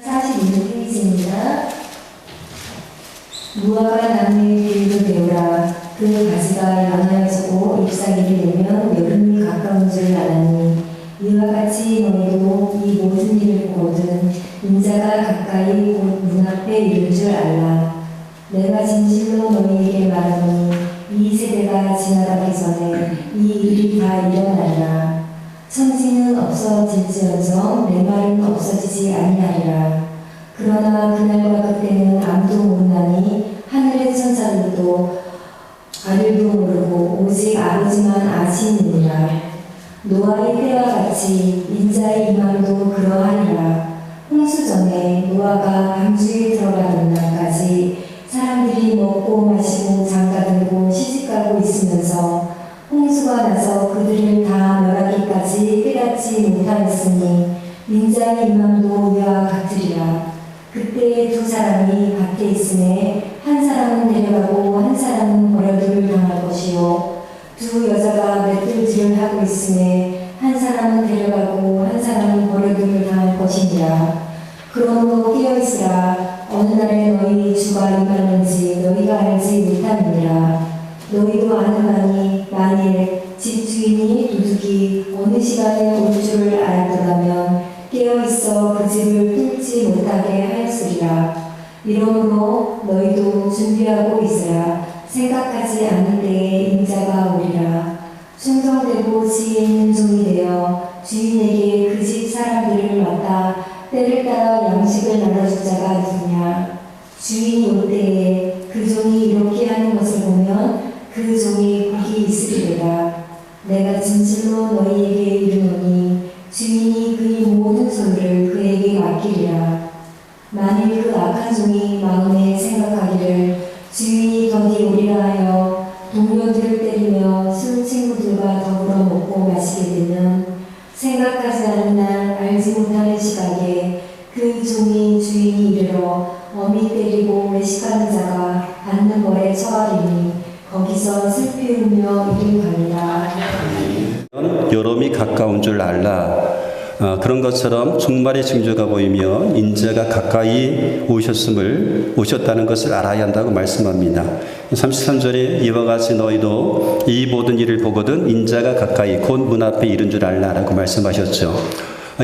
42페이지입니다. 무화과 나무의 비유를 배우라. 그 가지가 연하여지고 잎사귀를 내면 여름이 가까운 줄 아나니 이와 같이 너희도 이 모든 일을 보거든 인자가 가까이 곧 눈앞에 이를 줄 알라. 내가 진실로 너희에게 말하노니 이 세대가 지나가기 전에 이 일이 다 일어나리라. 천지는 없어질지언정 내 말은 없어지지 아니하리라. 그러나 그날과 그때는 아무도 모르나니 하늘의 천사들도 아들도 모르고 오직 아버지만 아시느니라. 노아의 때와 같이 인자의 임함도 그러하리라. 홍수 전에 노아가 방주에 들어가는 날까지 사람들이 먹고 마시고 장가들고 시집가고 있으면서 홍수가 나서 그들을 다 멸하기까지 깨닫지 못하였으니 인자의 임함도 이와 같으리라. 그때 두 사람이 밭에 있으매 한 사람은 데려가고 한 사람은 버려두를 당할 것이요 두 여자가 맷돌질을 하고 있으매 한 사람은 데려가고 한 사람은 버려두를 당할 것이니라. 그러므로 깨어있으라. 어느 날에 너희 주가 임하는지 너희가 알지 못하느니라. 너희도 아노라니 만일 집주인이 도둑이 어느 시간에 올 줄을 알았더라면 깨어있어 그 집을 뚫지 못하게 하였으리라. 이러므로 너희도 준비하고 있으라. 생각하지 않는 때에 인자가 오리라. 충성되고 지혜 있는 종이 되어 주인에게 그 집 사람들을 맡아 때를 따라 양식을 나눠줄 자가 누구냐. 주인이 올 때에 그 종이 이렇게 하는 것을 보면 그 종이 복이 있으리라. 내가 진실로 너희에게 이르노니 주인이 그의 모든 소유를 그에게 맡기리라. 만일 그 악한 종이 마음에 생각하기를 주인이 더디 오리라 하여 동료들을 때리며 술 친구들과 더불어 먹고 마시게 되면 생각하지 않는 날 알지 못하는 시각에 그 종이 주인이 이르러 엄히 때리고 외식하는 자가 받는 벌에 처하리니 거기서 슬피 울며 이를 가리라. 여름이 가까운 줄 알라. 그런 것처럼 종말의 징조가 보이면 인자가 가까이 오셨다는 것을 알아야 한다고 말씀합니다. 33절에 이와 같이 너희도 이 모든 일을 보거든 인자가 가까이 곧 문 앞에 이른 줄 알라라고 말씀하셨죠.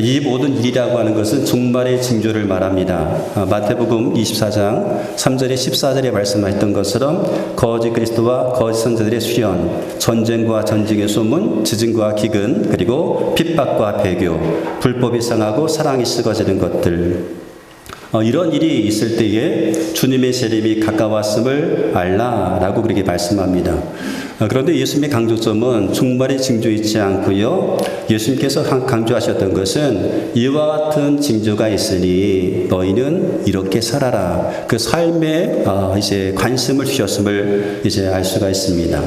이 모든 일이라고 하는 것은 종말의 징조를 말합니다. 마태복음 24장 3절에 14절에 말씀하셨던 것처럼 거짓 그리스도와 거짓 선지자들의 수련, 전쟁과 전쟁의 소문, 지진과 기근, 그리고 핍박과 배교, 불법이 상하고 사랑이 썩어지는 것들, 이런 일이 있을 때에 주님의 재림이 가까웠음을 알라라고 그렇게 말씀합니다. 그런데 예수님의 강조점은 종말의 징조 있지 않고요. 예수님께서 강조하셨던 것은 이와 같은 징조가 있으니 너희는 이렇게 살아라. 그 삶에 이제 관심을 주셨음을 이제 알 수가 있습니다.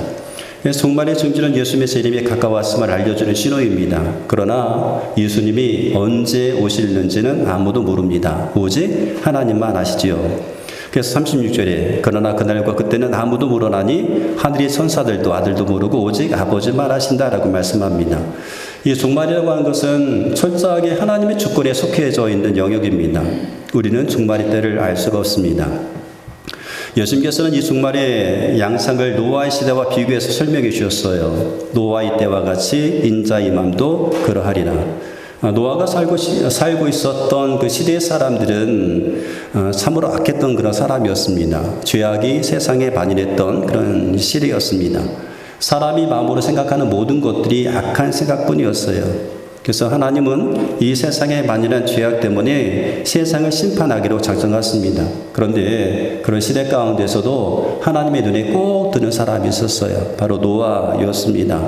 그래서 종말의 징조는 예수님의 재림에 가까웠음을 알려주는 신호입니다. 그러나 예수님이 언제 오실는지는 아무도 모릅니다. 오직 하나님만 아시지요. 그래서 36절에 그러나 그날과 그때는 아무도 모르나니 하늘의 천사들도 아들도 모르고 오직 아버지만 아신다라고 말씀합니다. 이 종말이라고 하는 것은 철저하게 하나님의 주권에 속해져 있는 영역입니다. 우리는 종말의 때를 알 수가 없습니다. 예수님께서는 이 종말의 양상을 노아의 시대와 비교해서 설명해 주셨어요. 노아의 때와 같이 인자의 임함도 그러하리라. 노아가 살고 있었던 그 시대의 사람들은 참으로 악했던 그런 사람이었습니다. 죄악이 세상에 만연했던 그런 시대였습니다. 사람이 마음으로 생각하는 모든 것들이 악한 생각뿐이었어요. 그래서 하나님은 이 세상에 만연한 죄악 때문에 세상을 심판하기로 작정했습니다. 그런데 그런 시대 가운데서도 하나님의 눈에 꼭 드는 사람이 있었어요. 바로 노아였습니다.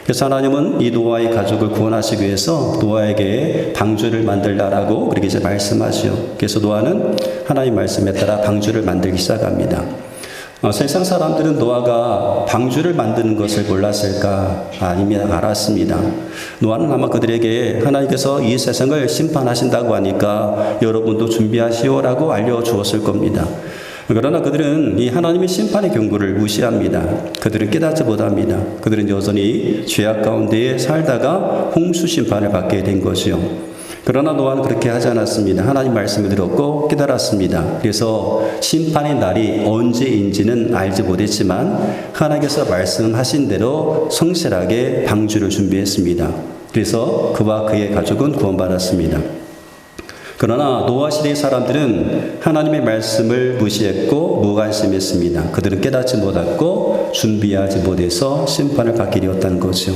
그래서 하나님은 이 노아의 가족을 구원하시기 위해서 노아에게 방주를 만들라라고 그렇게 이제 말씀하시죠. 그래서 노아는 하나님 말씀에 따라 방주를 만들기 시작합니다. 세상 사람들은 노아가 방주를 만드는 것을 몰랐을까? 이미 알았습니다. 노아는 아마 그들에게 하나님께서 이 세상을 심판하신다고 하니까 여러분도 준비하시오라고 알려주었을 겁니다. 그러나 그들은 이 하나님의 심판의 경고를 무시합니다. 그들은 깨닫지 못합니다. 그들은 여전히 죄악 가운데 살다가 홍수 심판을 받게 된 것이요. 그러나 노아는 그렇게 하지 않았습니다. 하나님 말씀을 들었고 깨달았습니다. 그래서 심판의 날이 언제인지는 알지 못했지만 하나님께서 말씀하신 대로 성실하게 방주를 준비했습니다. 그래서 그와 그의 가족은 구원받았습니다. 그러나 노아 시대의 사람들은 하나님의 말씀을 무시했고 무관심했습니다. 그들은 깨닫지 못했고 준비하지 못해서 심판을 받게 되었다는 거죠.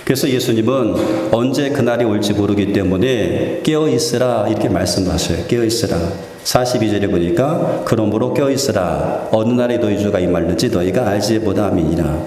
그래서 예수님은 언제 그날이 올지 모르기 때문에 깨어있으라 이렇게 말씀하셔요. 깨어있으라. 42절에 보니까 그러므로 깨어있으라. 어느 날에 너희 주가 임하는지 너희가 알지 못함이니라.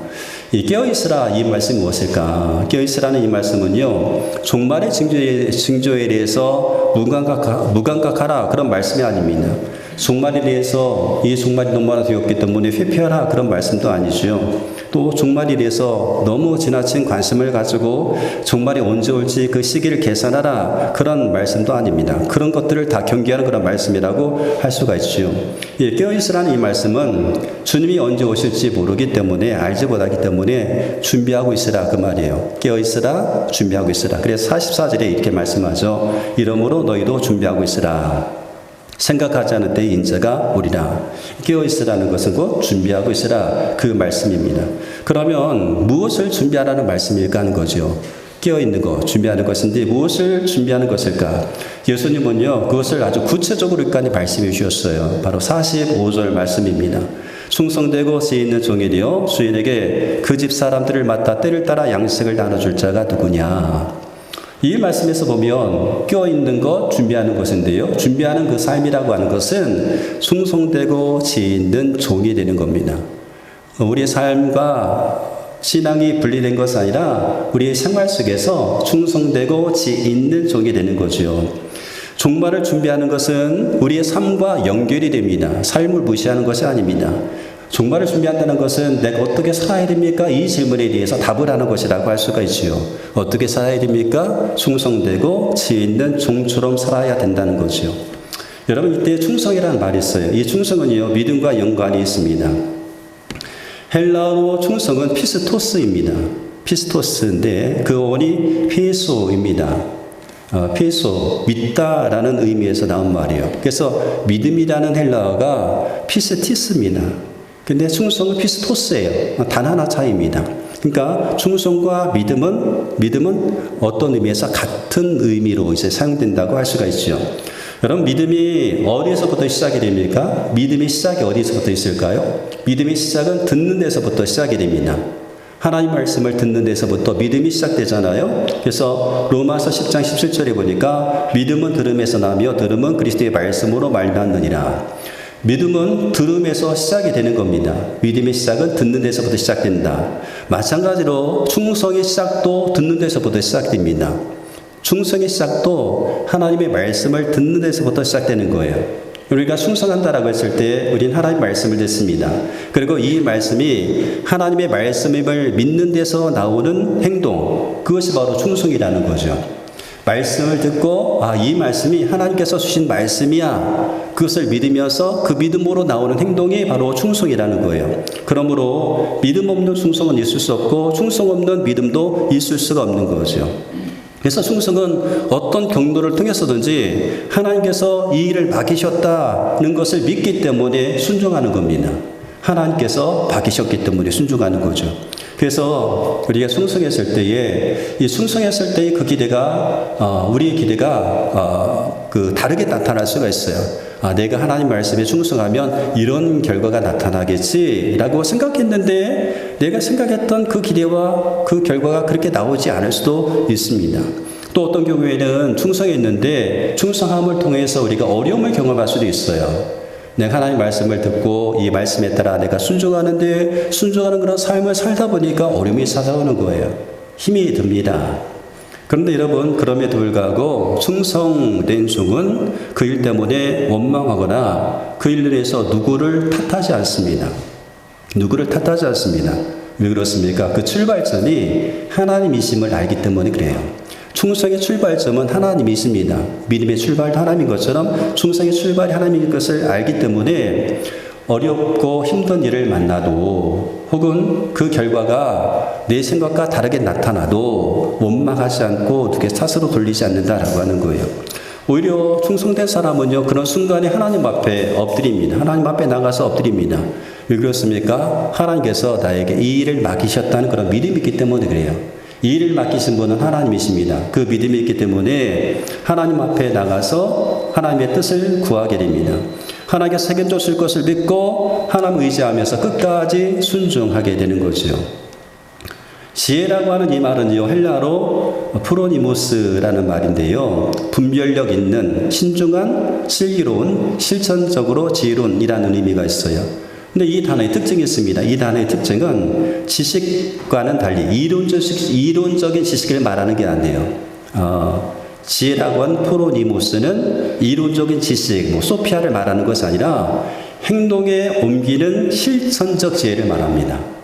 이 깨어있으라 이 말씀이 무엇일까? 깨어있으라는 이 말씀은요, 종말의 징조에 대해서 무감각하라 그런 말씀이 아닙니다. 종말에 대해서 이 종말이 너무 많아 되었기 때문에 회피하라 그런 말씀도 아니죠. 또 종말에 대해서 너무 지나친 관심을 가지고 종말이 언제 올지 그 시기를 계산하라 그런 말씀도 아닙니다. 그런 것들을 다 경계하는 그런 말씀이라고 할 수가 있죠. 예, 깨어있으라는 이 말씀은 주님이 언제 오실지 모르기 때문에 알지 못하기 때문에 준비하고 있으라 그 말이에요. 깨어있으라 준비하고 있으라. 그래서 44절에 이렇게 말씀하죠. 이러므로 너희도 준비하고 있으라. 생각하지 않을 때의 인자가 오리라. 깨어있으라는 것은 곧 준비하고 있으라 그 말씀입니다. 그러면 무엇을 준비하라는 말씀일까 하는 거죠. 깨어있는 것, 준비하는 것인데 무엇을 준비하는 것일까? 예수님은요 그것을 아주 구체적으로 여기까지 말씀해 주셨어요. 바로 45절 말씀입니다. 충성되고 지혜 있는 종이 되어 주인에게 그 집 사람들을 맡아 때를 따라 양식을 나눠줄 자가 누구냐. 이 말씀에서 보면 껴있는 것, 준비하는 것인데요. 준비하는 그 삶이라고 하는 것은 충성되고 지혜 있는 종이 되는 겁니다. 우리의 삶과 신앙이 분리된 것이 아니라 우리의 생활 속에서 충성되고 지혜 있는 종이 되는 거죠. 종말을 준비하는 것은 우리의 삶과 연결이 됩니다. 삶을 무시하는 것이 아닙니다. 종말을 준비한다는 것은 내가 어떻게 살아야 됩니까? 이 질문에 대해서 답을 하는 것이라고 할 수가 있지요. 어떻게 살아야 됩니까? 충성되고 지혜 있는 종처럼 살아야 된다는 거죠. 여러분 이때 충성이라는 말이 있어요. 이 충성은요 믿음과 연관이 있습니다. 헬라어로 충성은 피스토스입니다. 피스토스인데 그 원이 피소입니다. 피소, 믿다라는 의미에서 나온 말이에요. 그래서 믿음이라는 헬라어가 피스티스입니다. 근데 충성은 피스토스예요. 단 하나 차이입니다. 그러니까 충성과 믿음은 어떤 의미에서 같은 의미로 이제 사용된다고 할 수가 있죠. 여러분 믿음이 어디서부터 시작이 됩니까? 믿음의 시작이 어디서부터 있을까요? 믿음의 시작은 듣는 데서부터 시작이 됩니다. 하나님 말씀을 듣는 데서부터 믿음이 시작되잖아요. 그래서 로마서 10장 17절에 보니까 믿음은 들음에서 나며 들음은 그리스도의 말씀으로 말미암느니라. 믿음은 들음에서 시작이 되는 겁니다. 믿음의 시작은 듣는 데서부터 시작된다. 마찬가지로 충성의 시작도 듣는 데서부터 시작됩니다. 충성의 시작도 하나님의 말씀을 듣는 데서부터 시작되는 거예요. 우리가 충성한다라고 했을 때 우린 하나님 말씀을 듣습니다. 그리고 이 말씀이 하나님의 말씀임을 믿는 데서 나오는 행동, 그것이 바로 충성이라는 거죠. 말씀을 듣고 이 말씀이 하나님께서 주신 말씀이야. 그것을 믿으면서 그 믿음으로 나오는 행동이 바로 충성이라는 거예요. 그러므로 믿음 없는 충성은 있을 수 없고 충성 없는 믿음도 있을 수가 없는 거죠. 그래서 충성은 어떤 경로를 통해서든지 하나님께서 이 일을 맡기셨다는 것을 믿기 때문에 순종하는 겁니다. 하나님께서 맡기셨기 때문에 순종하는 거죠. 그래서 우리가 충성했을 때에 이 충성했을 때의 그 기대가 우리의 기대가 다르게 나타날 수가 있어요. 내가 하나님 말씀에 충성하면 이런 결과가 나타나겠지라고 생각했는데 내가 생각했던 그 기대와 그 결과가 그렇게 나오지 않을 수도 있습니다. 또 어떤 경우에는 충성했는데 충성함을 통해서 우리가 어려움을 경험할 수도 있어요. 내가 하나님 말씀을 듣고 이 말씀에 따라 내가 순종하는데 순종하는 그런 삶을 살다 보니까 어려움이 찾아오는 거예요. 힘이 듭니다. 그런데 여러분 그럼에도 불구하고 충성된 종은 그 일 때문에 원망하거나 그 일로 인해서 누구를 탓하지 않습니다. 누구를 탓하지 않습니다. 왜 그렇습니까? 그 출발점이 하나님이심을 알기 때문에 그래요. 충성의 출발점은 하나님이십니다. 믿음의 출발도 하나님인 것처럼 충성의 출발이 하나님인 것을 알기 때문에 어렵고 힘든 일을 만나도 혹은 그 결과가 내 생각과 다르게 나타나도 원망하지 않고 두개 탓으로 돌리지 않는다라고 하는 거예요. 오히려 충성된 사람은요, 그런 순간에 하나님 앞에 엎드립니다. 하나님 앞에 나가서 엎드립니다. 왜 그렇습니까? 하나님께서 나에게 이 일을 맡기셨다는 그런 믿음이 있기 때문에 그래요. 이 일을 맡기신 분은 하나님이십니다. 그 믿음이 있기 때문에 하나님 앞에 나가서 하나님의 뜻을 구하게 됩니다. 하나님께서 책임져 줄 것을 믿고 하나님 의지하면서 끝까지 순종하게 되는 거죠. 지혜라고 하는 이 말은요, 헬라어로 프로니모스라는 말인데요, 분별력 있는, 신중한, 슬기로운, 실천적으로 지혜로운이라는 의미가 있어요. 근데 이 단어의 특징이 있습니다. 이 단어의 특징은 지식과는 달리 이론적인 지식을 말하는 게 아니에요. 지혜라고 한 프로니모스는 이론적인 지식, 소피아를 말하는 것이 아니라 행동에 옮기는 실천적 지혜를 말합니다.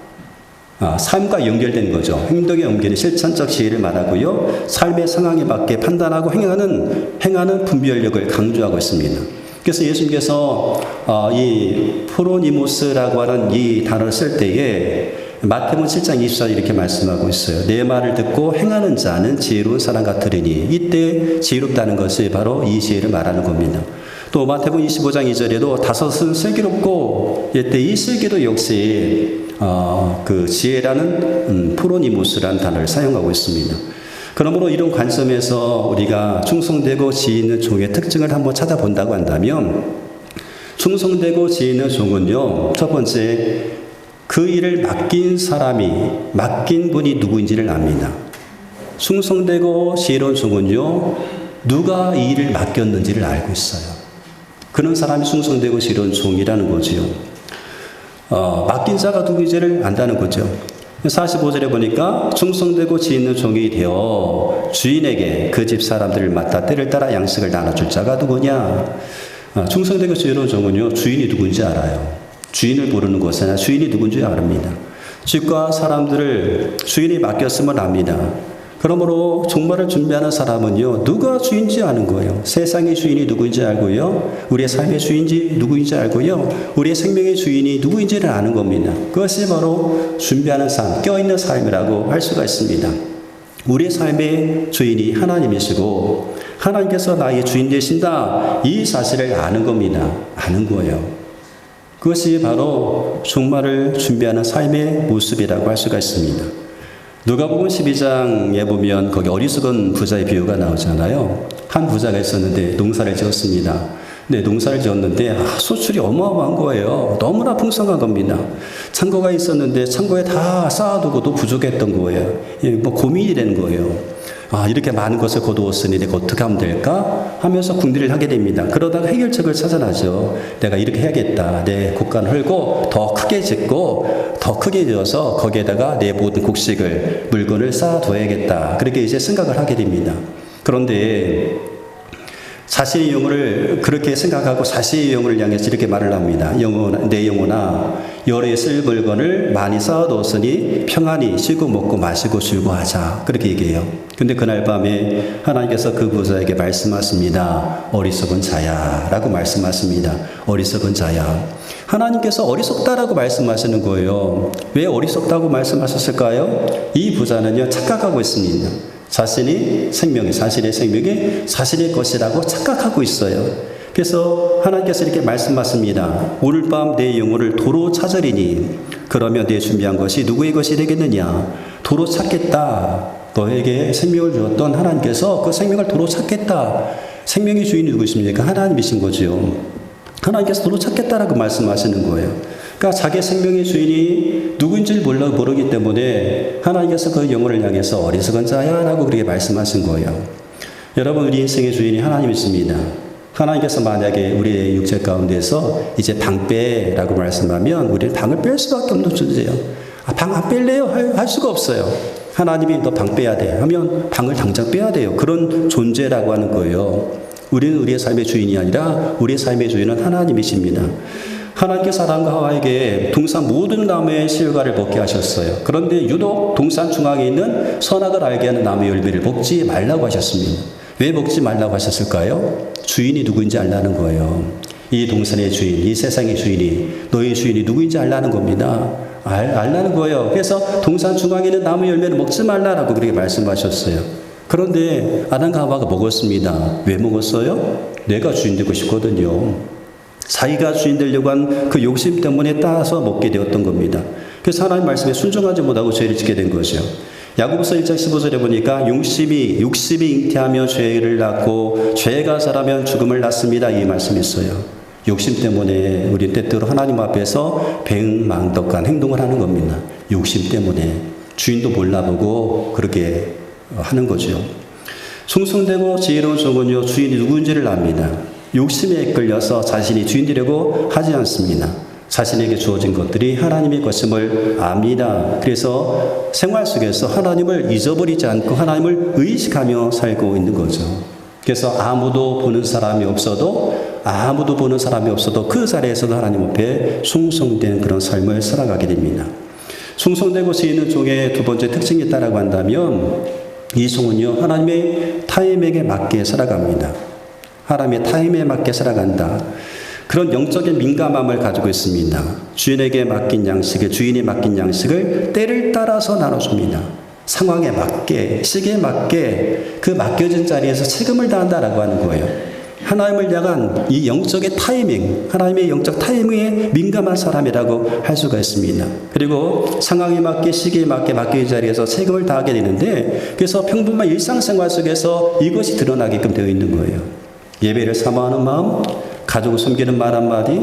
삶과 연결된 거죠. 행동에 옮기는 실천적 지혜를 말하고요. 삶의 상황에 맞게 판단하고 행하는 분별력을 강조하고 있습니다. 그래서 예수님께서 이 프로니모스라고 하는 이 단어를 쓸 때에 마태복음 7장 24절 이렇게 말씀하고 있어요. 내 말을 듣고 행하는 자는 지혜로운 사람 같으리니. 이때 지혜롭다는 것이 바로 이 지혜를 말하는 겁니다. 또 마태복음 25장 2절에도 다섯은 슬기롭고 이때 이 슬기도 역시 그 지혜라는 프로니모스라는 단어를 사용하고 있습니다. 그러므로 이런 관점에서 우리가 충성되고 지혜 있는 종의 특징을 한번 찾아본다고 한다면, 충성되고 지혜 있는 종은요, 첫 번째, 그 일을 맡긴 분이 누구인지를 압니다. 충성되고 지혜로운 종은요, 누가 이 일을 맡겼는지를 알고 있어요. 그런 사람이 충성되고 지혜로운 종이라는 거지요. 맡긴 자가 누구인지를 안다는 거죠. 45절에 보니까 충성되고 지혜 있는 종이 되어 주인에게 그 집 사람들을 맡아 때를 따라 양식을 나눠줄 자가 누구냐. 충성되고 지혜로운 종은요, 주인이 누군지 알아요. 주인을 모르는 것이 아니라 주인이 누군지 압니다. 집과 사람들을 주인이 맡겼음을 압니다. 그러므로 종말을 준비하는 사람은요, 누가 주인인지 아는 거예요. 세상의 주인이 누구인지 알고요, 우리의 삶의 주인이 누구인지 알고요, 우리의 생명의 주인이 누구인지를 아는 겁니다. 그것이 바로 준비하는 삶, 껴있는 삶이라고 할 수가 있습니다. 우리의 삶의 주인이 하나님이시고 하나님께서 나의 주인 되신다, 이 사실을 아는 겁니다. 아는 거예요. 그것이 바로 종말을 준비하는 삶의 모습이라고 할 수가 있습니다. 누가복음 12장에 보면 거기 어리석은 부자의 비유가 나오잖아요. 한 부자가 있었는데 농사를 지었습니다. 네, 농사를 지었는데 소출이 어마어마한 거예요. 너무나 풍성한 겁니다. 창고가 있었는데 창고에 다 쌓아두고도 부족했던 거예요. 고민이 되는 거예요. 이렇게 많은 것을 거두었으니 내가 어떻게 하면 될까? 하면서 궁리를 하게 됩니다. 그러다가 해결책을 찾아나죠. 내가 이렇게 해야겠다. 내 곡간을 헐고 더 크게 짓고 더 크게 지어서 거기에다가 내 모든 곡식을, 물건을 쌓아둬야겠다. 그렇게 이제 생각을 하게 됩니다. 그런데 자신의 영혼을 그렇게 생각하고 자신의 영혼을 향해서 이렇게 말을 합니다. 내 영혼아, 열에 쓸 물건을 많이 쌓아뒀으니 평안히 쉬고 먹고 마시고 즐거워하자. 그렇게 얘기해요. 근데 그날 밤에 하나님께서 그 부자에게 말씀하십니다. 어리석은 자야 라고 말씀하십니다. 어리석은 자야. 하나님께서 어리석다라고 말씀하시는 거예요. 왜 어리석다고 말씀하셨을까요? 이 부자는요, 착각하고 있습니다. 자신의 생명이 자신의 것이라고 착각하고 있어요. 그래서 하나님께서 이렇게 말씀하십니다. 오늘 밤 내 영혼을 도로 찾으리니 그러면 내 준비한 것이 누구의 것이 되겠느냐. 도로 찾겠다. 너에게 생명을 주었던 하나님께서 그 생명을 도로 찾겠다. 생명의 주인이 누구십니까? 하나님이신 거죠. 하나님께서 도로 찾겠다라고 말씀하시는 거예요. 그러니까 자기 생명의 주인이 누구인지를 모르기 때문에 하나님께서 그 영혼을 향해서 어리석은 자야 라고 그렇게 말씀하신 거예요. 여러분, 우리 인생의 주인이 하나님이십니다. 하나님께서 만약에 우리의 육체 가운데서 이제 방 빼라고 말씀하면 우리는 방을 뺄 수밖에 없는 존재예요. 방 안 뺄래요? 할 수가 없어요. 하나님이 너 방 빼야 돼 하면 방을 당장 빼야 돼요. 그런 존재라고 하는 거예요. 우리는 우리의 삶의 주인이 아니라 우리의 삶의 주인은 하나님이십니다. 하나님께서 아담과 하와에게 동산 모든 나무의 실과를 먹게 하셨어요. 그런데 유독 동산 중앙에 있는 선악을 알게 하는 나무 열매를 먹지 말라고 하셨습니다. 왜 먹지 말라고 하셨을까요? 주인이 누구인지 알라는 거예요. 이 동산의 주인, 이 세상의 주인이, 너의 주인이 누구인지 알라는 겁니다. 알라는 거예요. 그래서 동산 중앙에 있는 나무 열매를 먹지 말라라고 그렇게 말씀하셨어요. 그런데 아담과 하와가 먹었습니다. 왜 먹었어요? 내가 주인 되고 싶거든요. 자기가 주인 되려고 한 그 욕심 때문에 따서 먹게 되었던 겁니다. 그래서 하나님 말씀에 순종하지 못하고 죄를 짓게 된 거죠. 야고보서 1장 15절에 보니까 육십이 잉태하며 죄를 낳고 죄가 자라면 죽음을 낳습니다. 이 말씀이 있어요. 욕심 때문에 우리 때때로 하나님 앞에서 백망덕한 행동을 하는 겁니다. 욕심 때문에 주인도 몰라보고 그렇게 하는 거죠. 충성되고 지혜로운 종은요, 주인이 누구인지를 압니다. 욕심에 끌려서 자신이 주인 되려고 하지 않습니다. 자신에게 주어진 것들이 하나님의 것임을 압니다. 그래서 생활 속에서 하나님을 잊어버리지 않고 하나님을 의식하며 살고 있는 거죠. 그래서 아무도 보는 사람이 없어도 그 자리에서도 하나님 앞에 충성된 그런 삶을 살아가게 됩니다. 충성되고 지혜있는 종의 두 번째 특징이 있다고 한다면 이 종은요, 하나님의 타임에 맞게 살아갑니다. 하나님의 타임에 맞게 살아간다. 그런 영적인 민감함을 가지고 있습니다. 주인이 맡긴 양식을 때를 따라서 나눠줍니다. 상황에 맞게, 시기에 맞게 그 맡겨진 자리에서 책임을 다한다라고 하는 거예요. 하나님을 향한 이 영적의 타이밍, 하나님의 영적 타이밍에 민감한 사람이라고 할 수가 있습니다. 그리고 상황에 맞게, 시기에 맞게 맡겨진 자리에서 책임을 다하게 되는데, 그래서 평범한 일상생활 속에서 이것이 드러나게끔 되어 있는 거예요. 예배를 사모하는 마음, 가족을 섬기는 말 한마디,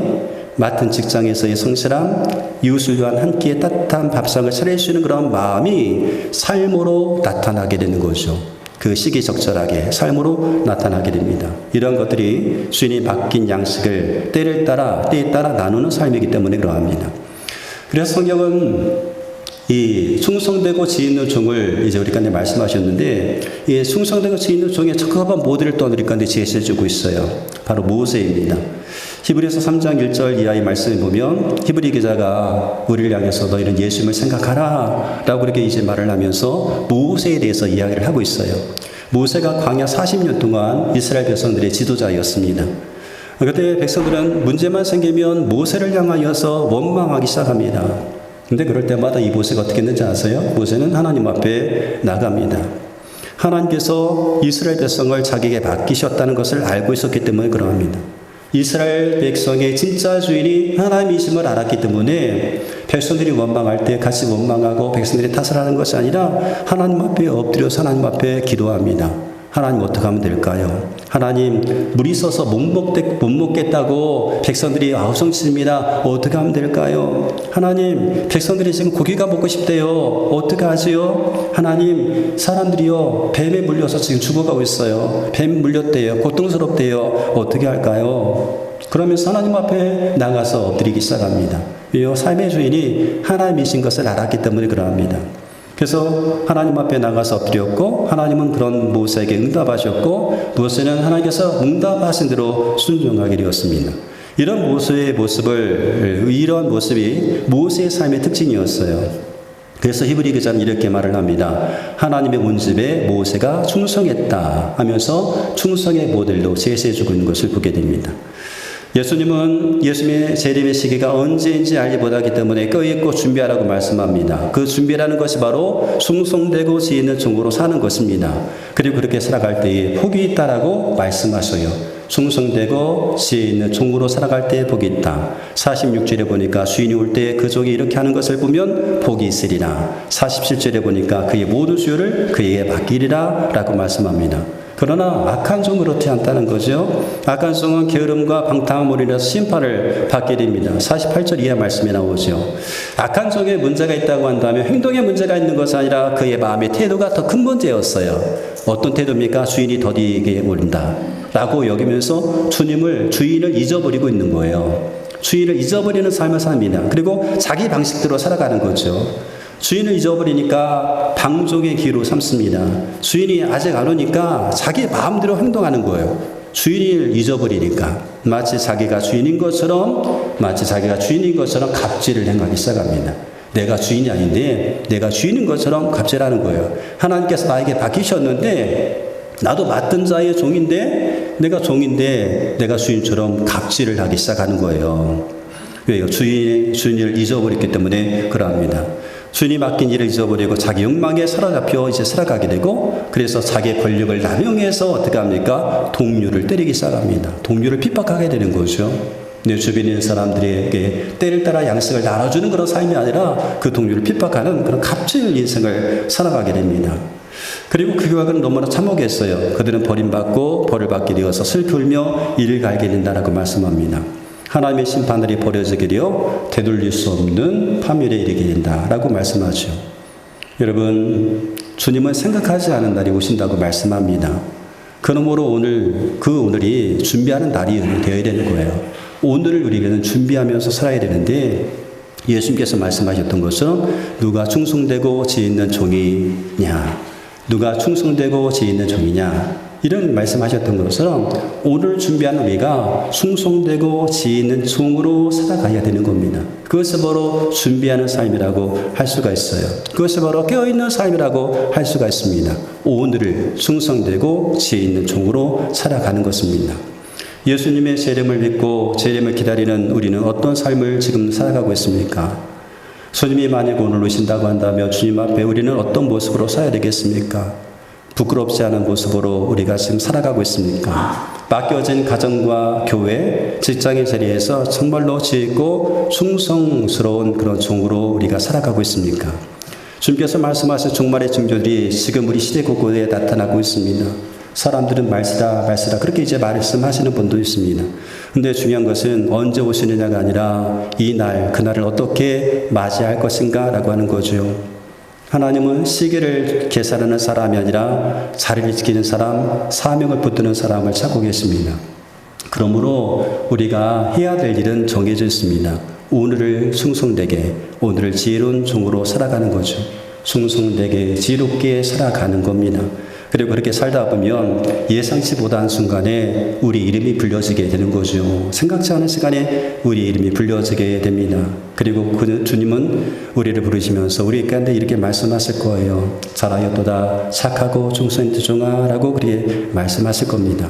맡은 직장에서의 성실함, 이웃을 위한 한 끼의 따뜻한 밥상을 차릴 수 있는 그런 마음이 삶으로 나타나게 되는 거죠. 그 시기적절하게 삶으로 나타나게 됩니다. 이런 것들이 주인이 맡긴 양식을 때에 따라 나누는 삶이기 때문에 그러합니다. 그래서 성경은 이 충성되고 지혜 있는 종을 이제 우리 가운데 말씀하셨는데, 이 충성되고 지혜 있는 종의 적합한 모델을 또 우리 가운데 제시해 주고 있어요. 바로 모세입니다. 히브리서 3장 1절 이하의 말씀을 보면 히브리 기자가 우리를 향해서 너희는 예수님을 생각하라 라고 이렇게 이제 말을 하면서 모세에 대해서 이야기를 하고 있어요. 모세가 광야 40년 동안 이스라엘 백성들의 지도자였습니다. 그때 백성들은 문제만 생기면 모세를 향하여서 원망하기 시작합니다. 근데 그럴 때마다 이 모세가 어떻게 했는지 아세요? 모세는 하나님 앞에 나갑니다. 하나님께서 이스라엘 백성을 자기에게 맡기셨다는 것을 알고 있었기 때문에 그러합니다. 이스라엘 백성의 진짜 주인이 하나님이심을 알았기 때문에 백성들이 원망할 때 같이 원망하고 백성들이 탓을 하는 것이 아니라 하나님 앞에 엎드려서 하나님 앞에 기도합니다. 하나님 어떻게 하면 될까요? 하나님 물이 있어서 못 먹겠다고 백성들이 아우성칩니다. 어떻게 하면 될까요? 하나님 백성들이 지금 고기가 먹고 싶대요. 어떻게 하지요? 하나님 사람들이요 뱀에 물려서 지금 죽어가고 있어요. 뱀 물렸대요. 고통스럽대요. 어떻게 할까요? 그러면서 하나님 앞에 나가서 엎드리기 시작합니다. 왜요? 삶의 주인이 하나님이신 것을 알았기 때문에 그러합니다. 그래서 하나님 앞에 나가서 엎드렸고, 하나님은 그런 모세에게 응답하셨고, 모세는 하나님께서 응답하신 대로 순종하게 되었습니다. 이런 모습이 모세의 삶의 특징이었어요. 그래서 히브리 기자는 이렇게 말을 합니다. 하나님의 온 집에 모세가 충성했다 하면서 충성의 모델로 제시해주고 있는 것을 보게 됩니다. 예수님의 재림의 시기가 언제인지 알지 못하기 때문에 껴있고 준비하라고 말씀합니다. 그 준비라는 것이 바로 충성되고 지혜 있는 종으로 사는 것입니다. 그리고 그렇게 살아갈 때에 복이 있다라고 말씀하셔요. 충성되고 지혜 있는 종으로 살아갈 때에 복이 있다. 46절에 보니까 주인이 올 때 그 종이 이렇게 하는 것을 보면 복이 있으리라. 47절에 보니까 그의 모든 수요를 그에게 맡기리라 라고 말씀합니다. 그러나 악한 종은 그렇지 않다는 거죠. 악한 종은 게으름과 방탕함으로 인해서 심판을 받게 됩니다. 48절 이하 말씀에 나오죠. 악한 종에 문제가 있다고 한다면 행동에 문제가 있는 것이 아니라 그의 마음의 태도가 더 큰 문제였어요. 어떤 태도입니까? 주인이 더디게 모른다 라고 여기면서 주인을 잊어버리고 있는 거예요. 주인을 잊어버리는 삶을 삽니다. 그리고 자기 방식대로 살아가는 거죠. 주인을 잊어버리니까 방종의 기로 삼습니다. 주인이 아직 안 오니까 자기 마음대로 행동하는 거예요. 주인을 잊어버리니까 마치 자기가 주인인 것처럼 갑질을 행하기 시작합니다. 내가 주인이 아닌데 내가 주인인 것처럼 갑질하는 거예요. 하나님께서 나에게 맡기셨는데 나도 맡은 자의 종인데 내가 종인데 내가 주인처럼 갑질을 하기 시작하는 거예요. 왜요? 주인을 잊어버렸기 때문에 그러합니다. 주인이 맡긴 일을 잊어버리고 자기 욕망에 사로잡혀 이제 살아가게 되고, 그래서 자기의 권력을 남용해서 어떻게 합니까? 동료를 때리기 시작합니다. 동료를 핍박하게 되는 거죠. 내 주변에 있는 사람들에게 때를 따라 양식을 나눠주는 그런 삶이 아니라 그 동료를 핍박하는 그런 갑질 인생을 살아가게 됩니다. 그리고 그 결과는 너무나 참혹했어요. 그들은 버림받고 벌을 받게 되어서 슬피 울며 이를 갈게 된다라고 말씀합니다. 하나님의 심판들이 벌어지게 되어 되돌릴 수 없는 파멸에 이르게 된다라고 말씀하죠. 여러분, 주님은 생각하지 않은 날이 오신다고 말씀합니다. 그러므로 오늘이 준비하는 날이 되어야 되는 거예요. 오늘을 우리는 준비하면서 살아야 되는데, 예수님께서 말씀하셨던 것처럼 누가 충성되고 지혜 있는 종이냐, 누가 충성되고 지혜 있는 종이냐, 이런 말씀하셨던 것처럼 오늘 준비한 우리가 충성되고 지혜 있는 종으로 살아가야 되는 겁니다. 그것이 바로 준비하는 삶이라고 할 수가 있어요. 그것이 바로 깨어있는 삶이라고 할 수가 있습니다. 오늘을 충성되고 지혜 있는 종으로 살아가는 것입니다. 예수님의 재림을 믿고 재림을 기다리는 우리는 어떤 삶을 지금 살아가고 있습니까? 주님이 만약 오늘 오신다고 한다면 주님 앞에 우리는 어떤 모습으로 서야 되겠습니까? 부끄럽지 않은 모습으로 우리가 지금 살아가고 있습니까? 맡겨진 가정과 교회, 직장의 자리에서 정말로 지혜 있고 충성스러운 그런 종으로 우리가 살아가고 있습니까? 주님께서 말씀하신 종말의 징조들이 지금 우리 시대 곳곳에 나타나고 있습니다. 사람들은 말쓰라 그렇게 이제 말씀하시는 분도 있습니다. 근데 중요한 것은 언제 오시느냐가 아니라 이 날, 그날을 어떻게 맞이할 것인가 라고 하는 거죠. 하나님은 시기를 계산하는 사람이 아니라 자리를 지키는 사람, 사명을 붙드는 사람을 찾고 계십니다. 그러므로 우리가 해야 될 일은 정해져 있습니다. 오늘을 충성되게, 오늘을 지혜로운 종으로 살아가는 거죠. 충성되게, 지혜롭게 살아가는 겁니다. 그리고 그렇게 살다 보면 예상치 못한 순간에 우리 이름이 불려지게 되는 거죠. 생각지 않은 시간에 우리 이름이 불려지게 됩니다. 그리고 그 주님은 우리를 부르시면서 우리 가운데 이렇게 말씀하실 거예요. 잘하였도다 착하고 충성된 종아 라고 그렇게 말씀하실 겁니다.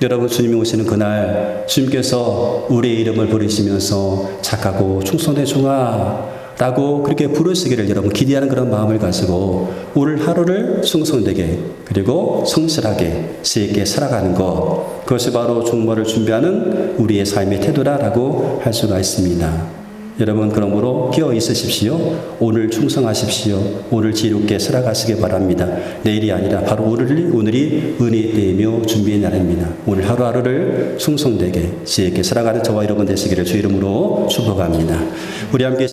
여러분, 주님이 오시는 그날 주님께서 우리의 이름을 부르시면서 착하고 충성된 종아 라고 그렇게 부르시기를 여러분 기대하는 그런 마음을 가지고 오늘 하루를 충성되게 그리고 성실하게 지혜 있게 살아가는 것, 그것이 바로 종말을 준비하는 우리의 삶의 태도라고 할 수가 있습니다. 여러분, 그러므로 깨어 있으십시오. 오늘 충성하십시오. 오늘 지혜롭게 살아가시기 바랍니다. 내일이 아니라 바로 오늘이 은혜의 때이며 준비의 날입니다. 오늘 하루하루를 충성되게 지혜 있게 살아가는 저와 여러분 되시기를 주 이름으로 축복합니다. 우리 함께